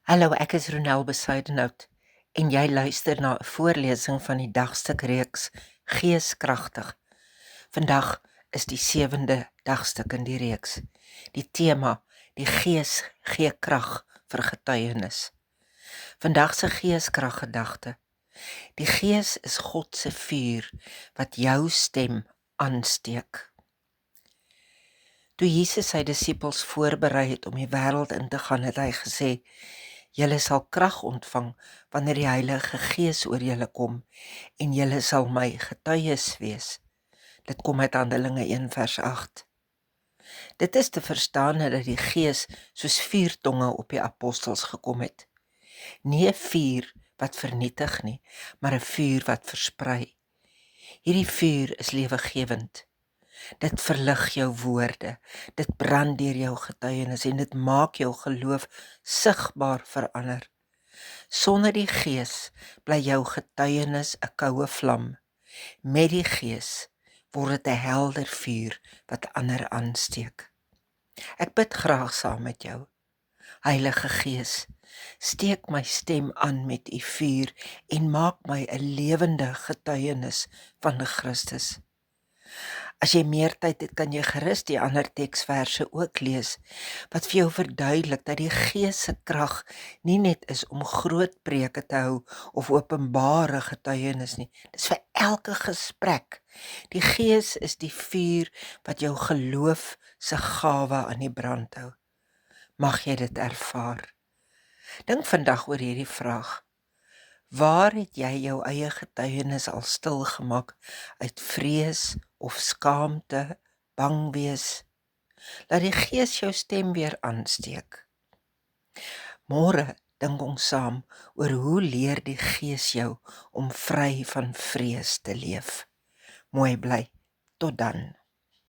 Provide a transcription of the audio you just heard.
Hallo, ek is Ronel Besuidenhout en jy luister na 'n voorlesing van die dagstukreeks Geeskragtig. Vandag is die 7de dagstuk in die reeks. Die tema: die Gees gee krag vir getuienis. Vandag se geeskraggedagte: die Gees is God se vuur wat jou stem aansteek. Toe Jesus sy disippels voorberei het om die wêreld in te gaan, het hy gesê: julle sal krag ontvang wanneer die Heilige Gees oor julle kom en julle sal my getuies wees. Dit kom uit Handelinge 1 vers 8. Dit is te verstaan dat die Gees soos vuurtonge op die apostels gekom het. Nie 'n vuur wat vernietig nie, maar 'n vuur wat versprei. Hierdie vuur is lewegewend. Dit verlig jou woorde, dit brand deur jou getuienis en dit maak jou geloof sigbaar verander. Sonder die Gees bly jou getuienis 'n koue vlam. Met die Gees word dit 'n helder vuur wat ander aansteek. Ek bid graag saam met jou. Heilige Gees, steek my stem aan met u vuur en maak my 'n lewende getuienis van Christus. As jy meer tyd het, kan jy gerus die ander teksverse ook lees, wat vir jou verduidelik dat die Gees se krag nie net is om groot preke te hou of openbare getuienis nie. Dis vir elke gesprek. Die Gees is die vuur wat jou geloof se gawe aan die brand hou. Mag jy dit ervaar. Dink vandag oor hierdie vraag: waar het jy jou eie getuienis al stil gemaak uit vrees of skaamte, bang wees? Laat die Gees jou stem weer aansteek. Môre dink ons saam oor hoe leer die Gees jou om vry van vrees te leef. Mooi bly. Tot dan.